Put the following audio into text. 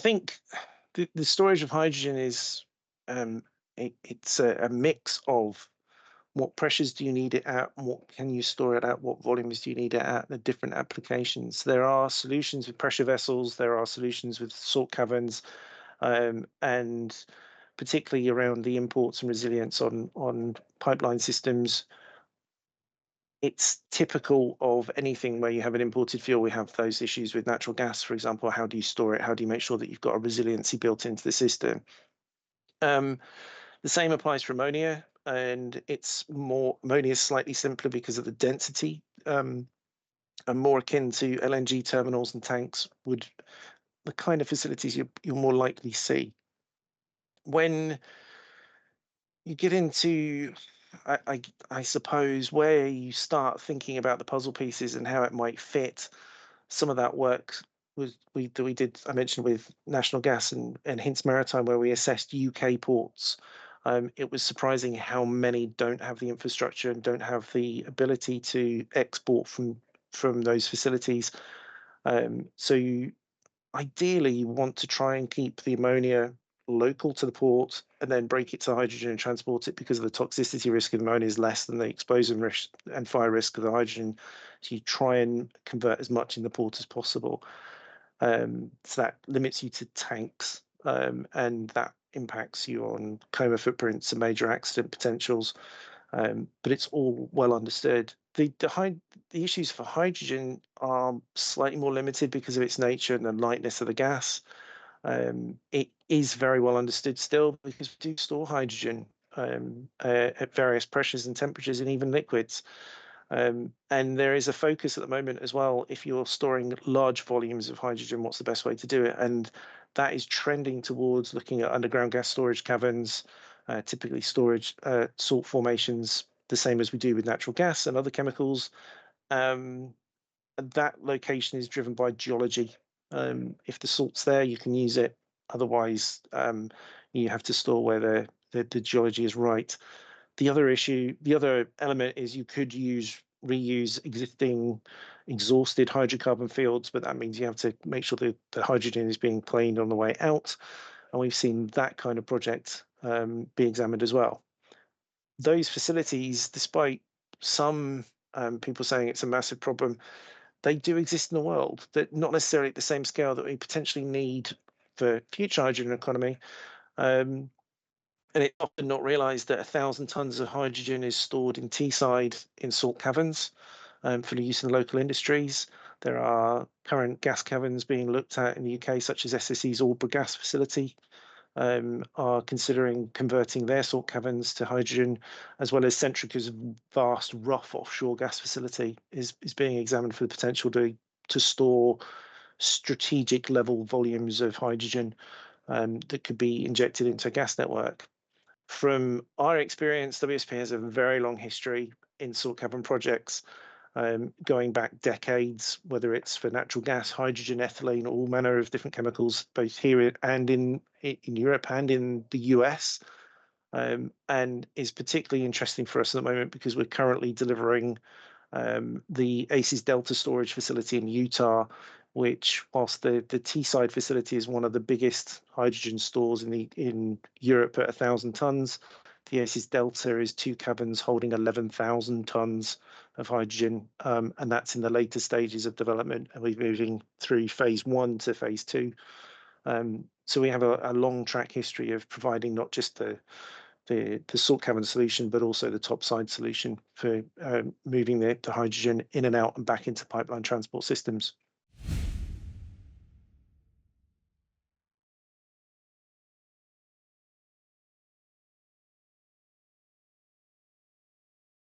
think the storage of hydrogen is it's a mix of what pressures do you need it at, what can you store it at, what volumes do you need it at, the different applications. There are solutions with pressure vessels, there are solutions with salt caverns, and particularly around the imports and resilience on pipeline systems. It's typical of anything where you have an imported fuel. We have those issues with natural gas, for example. How do you store it? How do you make sure that you've got a resiliency built into the system? Um, the same applies for ammonia, and it's more ammonia is slightly simpler because of the density, and more akin to LNG terminals and tanks would the kind of facilities you'll more likely see. When you get into, I suppose, where you start thinking about the puzzle pieces and how it might fit, some of that work we did, I mentioned, with National Gas and Hints Maritime, where we assessed UK ports. It was surprising how many don't have the infrastructure and don't have the ability to export from those facilities. So ideally, you want to try and keep the ammonia local to the port and then break it to hydrogen and transport it, because of the toxicity risk of ammonia is less than the explosion risk and fire risk of the hydrogen. So you try and convert as much in the port as possible. So that limits you to tanks, and that impacts you on coma footprints and major accident potentials. But it's all well understood. The issues for hydrogen are slightly more limited because of its nature and the lightness of the gas. It is very well understood still because we do store hydrogen at various pressures and temperatures and even liquids. And there is a focus at the moment as well. If you're storing large volumes of hydrogen, what's the best way to do it? And that is trending towards looking at underground gas storage caverns, typically storage salt formations, the same as we do with natural gas and other chemicals. And that location is driven by geology. If the salt's there, you can use it. Otherwise, you have to store where the geology is right. The other element is you could reuse existing exhausted hydrocarbon fields, but that means you have to make sure that the hydrogen is being cleaned on the way out. And we've seen that kind of project be examined as well. Those facilities, despite some people saying it's a massive problem, they do exist in the world. That not necessarily at the same scale that we potentially need for future hydrogen economy. Um, and it's often not realized that 1,000 tons of hydrogen is stored in Teesside in salt caverns, for the use in local industries. There are current gas caverns being looked at in the UK, such as SSE's Aldbrough gas facility, are considering converting their salt caverns to hydrogen, as well as Centrica's vast Rough offshore gas facility is being examined for the potential to store strategic level volumes of hydrogen, that could be injected into a gas network. From our experience, WSP has a very long history in salt cavern projects, going back decades, whether it's for natural gas, hydrogen, ethylene, all manner of different chemicals, both here and in Europe and in the US. And is particularly interesting for us at the moment because we're currently delivering the ACES Delta storage facility in Utah, which, whilst the Teesside facility is one of the biggest hydrogen stores in Europe at 1,000 tons, the ACES Delta is two caverns holding 11,000 tons of hydrogen, and that's in the later stages of development, and we're moving through phase one to phase two. So we have a long track history of providing not just the salt cavern solution, but also the topside solution for moving the hydrogen in and out and back into pipeline transport systems.